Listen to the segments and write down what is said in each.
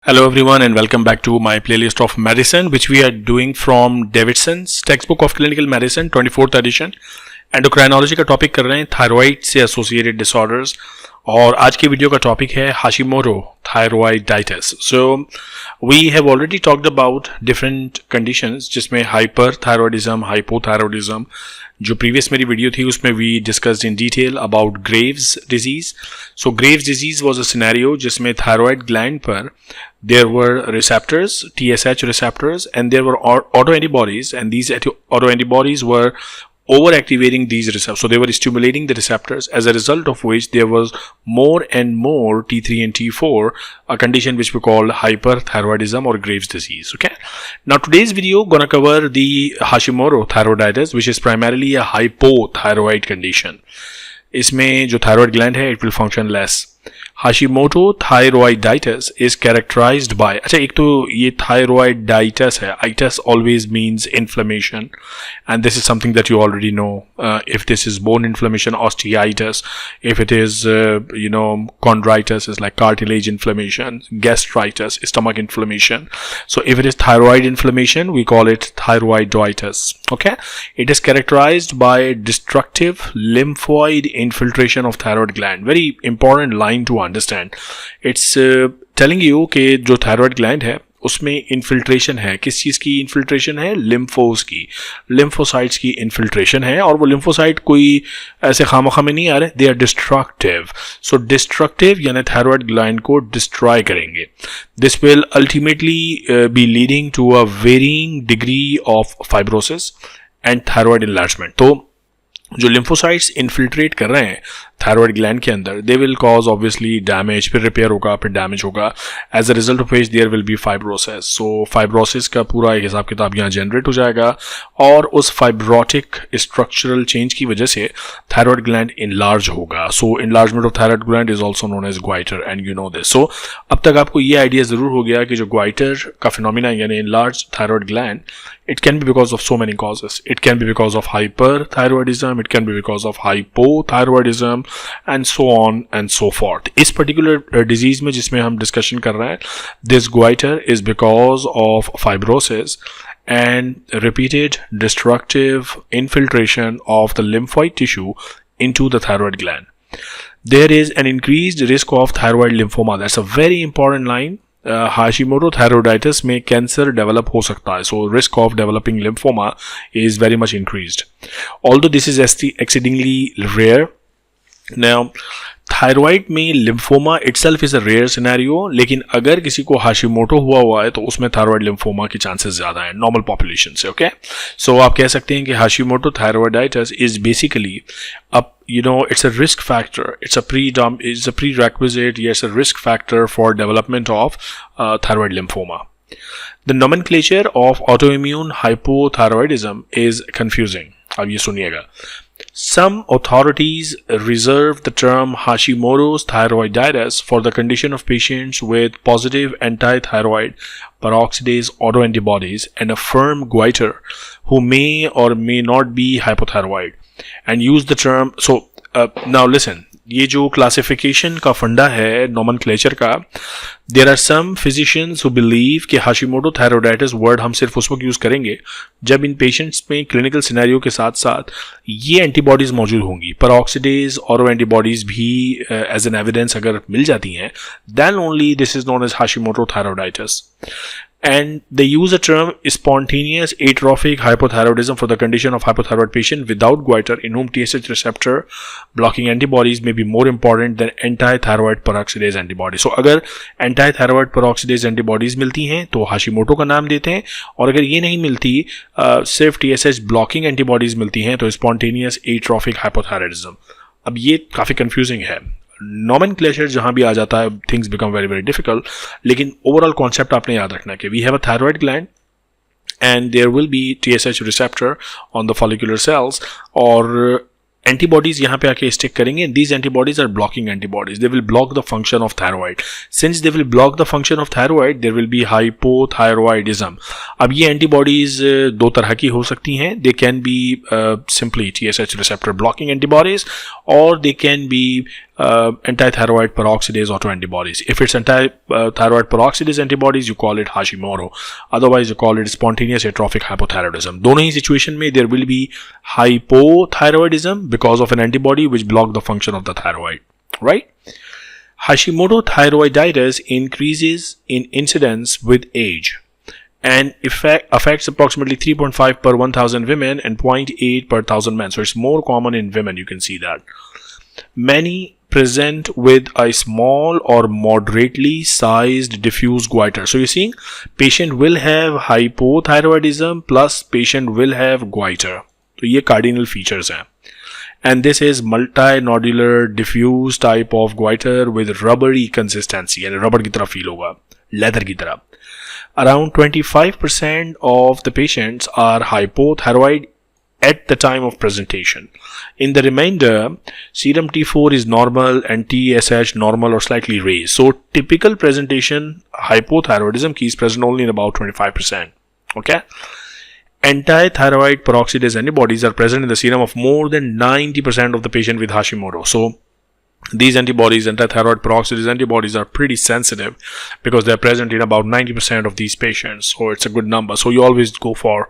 Hello everyone and welcome back to my playlist of medicine which we are doing from Davidson's textbook of clinical medicine 24th edition. Endocrinology का topic कर रहे हैं thyroid से associated disorders और आज के video का topic है Hashimoto thyroiditis. So we have already talked about different conditions जिसमें हाइपर थायरॉइडिज्म, हाइपोथायरॉइडिज्म. जो प्रीवियस मेरी वीडियो थी उसमें we discussed in detail about Graves disease. So Graves disease was a scenario जिसमें थायरॉइड ग्लैंड पर there were receptors, TSH receptors, and there were autoantibodies, and these autoantibodies were overactivating these receptors. So they were stimulating the receptors, as a result of which there was more and more T3 and T4, a condition which we call hyperthyroidism or Graves' disease. Okay. Now today's video gonna cover the Hashimoto thyroiditis, which is primarily a hypothyroid condition. इसमें जो thyroid gland है, it will function less. Hashimoto thyroiditis is characterized by, अच्छा एक तो ये thyroiditis है, itis always means inflammation and this is something that you already know. If this is bone inflammation, osteitis. If it is chondritis, is like cartilage inflammation. Gastritis, stomach inflammation. So if it is thyroid inflammation, we call it thyroiditis. Okay, it is characterized by destructive lymphoid infiltration of thyroid gland. Very important line to understand. It's telling you कि जो thyroid gland है उसमें infiltration है. किस चीज़ की infiltration है? लिम्फोस की, lymphocytes की इन्फिल्ट्रेशन है. और वो लिम्फोसाइट कोई ऐसे खामखा में नहीं आ रहे, they are destructive. So destructive यानी थायराइड ग्लैंड को डिस्ट्रॉय करेंगे. This will ultimately be leading to a varying degree of fibrosis and thyroid enlargement. तो जो लिम्फोसाइट्स इन्फिल्ट्रेट कर रहे हैं थायराइड ग्लैंड के अंदर, they will cause obviously damage, फिर रिपेयर होगा, फिर डैमेज होगा. As a result of which there will be fibrosis. So fibrosis का पूरा एक हिसाब किताब यहाँ जनरेट हो जाएगा और उस फाइब्रोटिक स्ट्रक्चरल चेंज की वजह से थायराइड ग्लैंड इनलार्ज होगा. So enlargement of thyroid gland is also known as goitre and you know this. So अब तक आपको ये आइडिया जरूर हो गया कि जो ग्वाइटर का फिनोमिना यानी enlarge thyroid gland, it can be because of so many causes. It can be because of hyperthyroidism, it can be because of hypothyroidism and so on and so forth. इस particular disease में जिसमें हम discussion कर रहे हैं, this goiter is because of fibrosis and repeated destructive infiltration of the lymphoid tissue into the thyroid gland. There is an increased risk of thyroid lymphoma. That's a very important line. Hashimoto thyroiditis में cancer develop हो सकता है. So risk of developing lymphoma is very much increased, although this is exceedingly rare. Now thyroid में lymphoma itself is a rare scenario, लेकिन अगर किसी को Hashimoto हुआ है तो उसमें थायराइड लिम्फोमा के चांसेस ज़्यादा हैं नॉर्मल पॉपुलेशन से. ओके, सो आप कह सकते हैं कि Hashimoto thyroiditis is basically it's a risk factor, it's a prerequisite, yes, a risk factor for development of thyroid lymphoma. The nomenclature of autoimmune hypothyroidism is confusing. अब ये सुनिएगा. Some authorities reserve the term Hashimoto's thyroiditis for the condition of patients with positive anti-thyroid peroxidase autoantibodies and a firm goiter who may or may not be hypothyroid, and use the term. So now listen, ये जो classification का फंडा है nomenclature का, there are some physicians who believe कि Hashimoto thyroiditis word हम सिर्फ उस वक्त यूज करेंगे जब इन पेशेंट्स में क्लिनिकल सिनेरियो के साथ साथ ये एंटीबॉडीज मौजूद होंगी, पेरोक्सिडेज और एंटीबॉडीज भी एज एन एविडेंस अगर मिल जाती हैं, then only this is known as Hashimoto thyroiditis. And they use a term spontaneous atrophic hypothyroidism for the condition of hypothyroid patient without goiter in whom TSH receptor blocking antibodies may be more important than anti-thyroid peroxidase antibodies. So अगर anti-thyroid peroxidase antibodies मिलती हैं तो Hashimoto का नाम देते हैं, और अगर ये नहीं मिलती, सिर्फ TSH blocking antibodies मिलती हैं तो spontaneous atrophic hypothyroidism. अब ये काफ़ी confusing है. नोमेनक्लेचर जहां भी आ जाता है things become very very difficult, लेकिन ओवरऑल कॉन्सेप्ट आपने याद रखना है कि we have a thyroid gland and there will be TSH receptor on the follicular cells, और एंटीबॉडीज यहाँ पे आके स्टिक करेंगे. These antibodies are blocking antibodies, they will block the function of thyroid. Since they will block the function of thyroid, there will be hypothyroidism. अब ये antibodies दो तरह की हो सकती हैं. They can be simply TSH receptor blocking antibodies, और they can be anti-thyroid peroxidase autoantibodies. If it's anti-thyroid peroxidase antibodies, you call it Hashimoto. Otherwise, you call it spontaneous atrophic hypothyroidism. दोनों ही situation में there will be hypothyroidism because of an antibody which block the function of the thyroid, right? Hashimoto thyroiditis increases in incidence with age and affects approximately 3.5 per 1,000 women and 0.8 per 1,000 men. So it's more common in women, you can see that. Many present with a small or moderately sized diffuse goiter. So you're seeing patient will have hypothyroidism plus patient will have goiter. So ये cardinal features हैं. And this is multinodular diffuse type of goiter with rubbery consistency. यानी rubber की तरह feel होगा, leather की तरह. Around 25% of the patients are hypothyroid at the time of presentation. In the remainder, serum T4 is normal and TSH normal or slightly raised. So typical presentation hypothyroidism is present only in about 25%. Okay. Anti-thyroid peroxidase antibodies are present in the serum of more than 90% of the patient with Hashimoto. So these antibodies, anti-thyroid peroxidase antibodies, are pretty sensitive because they're present in about 90% of these patients. So it's a good number. So you always go for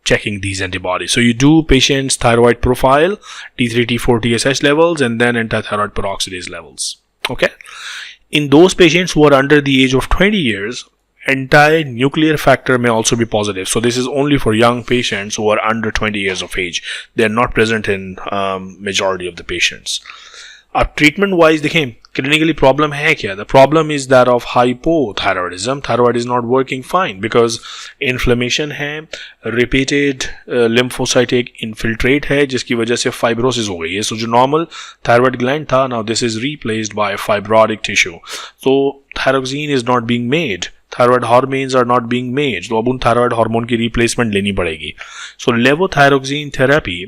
checking these antibodies. So you do patient's thyroid profile, T3, T4, TSH levels, and then anti-thyroid peroxidase levels. Okay. In those patients who are under the age of 20 years, anti-nuclear factor may also be positive. So this is only for young patients who are under 20 years of age. They are not present in majority of the patients. अब treatment wise देखें clinically problem है क्या? The problem is that of hypothyroidism. Thyroid is not working fine because inflammation है, repeated lymphocytic infiltrate है जिसकी वजह से fibrosis हो गई है. सो जो नॉर्मल थायरॉयड ग्लैंड था, now this is replaced by fibrotic tissue. So thyroxine is not being made, thyroid hormones are not being made. तो अब उन थायरॉयड हार्मोन की रिप्लेसमेंट लेनी पड़ेगी. So levothyroxine therapy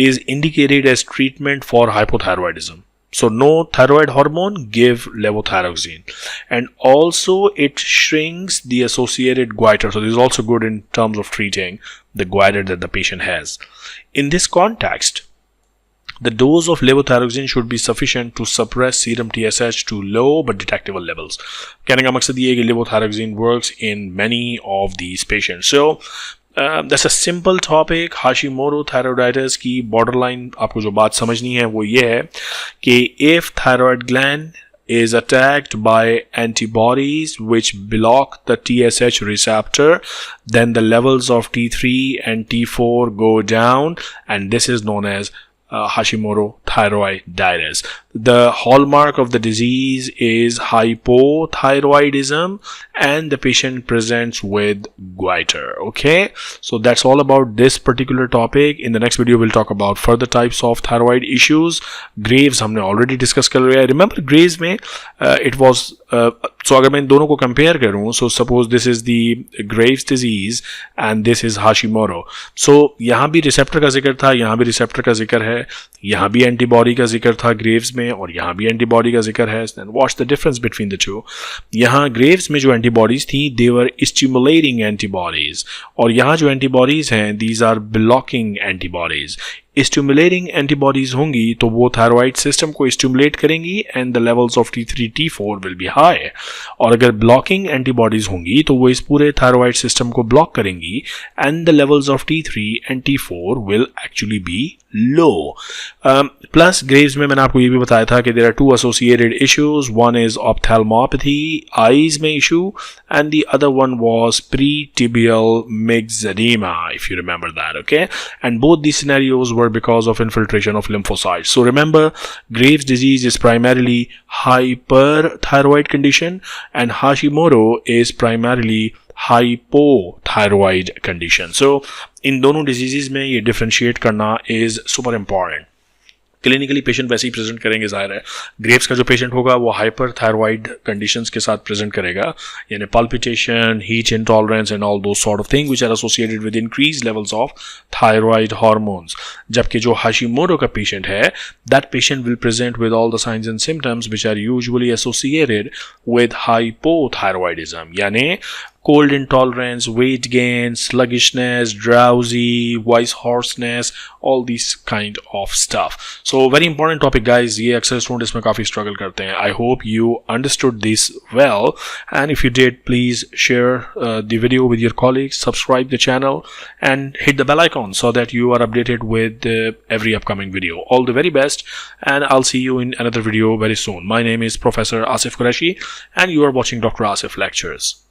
is indicated as treatment for hypothyroidism. So no thyroid hormone, give levothyroxine. And also it shrinks the associated goiter. So this is also good in terms of treating the goiter that the patient has. In this context, the dose of levothyroxine should be sufficient to suppress serum TSH to low but detectable levels. कहने का मकसद ये है कि levothyroxine works in many of these patients. So that's a simple topic. Hashimoto thyroiditis की borderline आपको जो बात समझनी है वो ये है कि if thyroid gland is attacked by antibodies which block the TSH receptor, then the levels of T3 and T4 go down, and this is known as Hashimoto thyroiditis. The hallmark of the disease is hypothyroidism and the patient presents with goiter. Okay, so that's all about this particular topic. In the next video we'll talk about further types of thyroid issues. Graves हमने already discuss कर लिया है. Remember Graves में it was so अगर मैं इन दोनों को compare करूँ, so suppose this is the Graves disease and this is Hashimoto. So यहाँ भी receptor का जिक्र था, यहाँ भी receptor का जिक्र है, यहाँ भी antibody का जिक्र था Graves में और यहाँ भी antibody का जिक्र है. Then what's the difference between the two? यहाँ Graves में जो antibodies थी, they were stimulating antibodies, और यहाँ जो antibodies हैं, these are blocking antibodies. Stimulating antibodies होंगी तो वो थायराइड सिस्टम को स्टिमुलेट करेंगी and the levels of T3 T4 will be high. और अगर ब्लॉकिंग एंटीबॉडीज होंगी तो वो इस पूरे थायराइड सिस्टम को ब्लॉक करेंगी and the levels of T3 and T4 will actually be low. Plus Graves में मैंने आपको ये भी बताया था कि there are two associated issues. One is ophthalmopathy, eyes में issue, and the other one was pretibial myxedema, if you remember that. Okay, and both these scenarios were because of infiltration of lymphocytes. So remember, Graves disease is primarily hyperthyroid condition and Hashimoto is primarily hypothyroid condition. So इन दोनों diseases में ये differentiate करना is super important. Clinically patient वैसे ही present करेंगे. जाहिर है Graves का जो पेशेंट होगा वो हाइपर थायरॉइड कंडीशंस के साथ प्रेजेंट करेगा, यानी palpitation, heat intolerance and all those sort of thing which are associated with increase levels of thyroid hormones. जबकि जो हाशिमोटो का पेशेंट है, that patient will present with all the signs and symptoms which are usually associated with hypothyroidism. यानी cold intolerance, weight gain, sluggishness, drowsy, voice hoarseness, all these kind of stuff. So very important topic guys, ये अक्सर student इसमें काफ़ी struggle करते हैं. I hope you understood this well, and if you did, please share the video with your colleagues, subscribe the channel and hit the bell icon so that you are updated with every upcoming video. All the very best, and I'll see you in another video very soon. My name is Professor Asif Qureshi and you are watching Dr. Asif Lectures.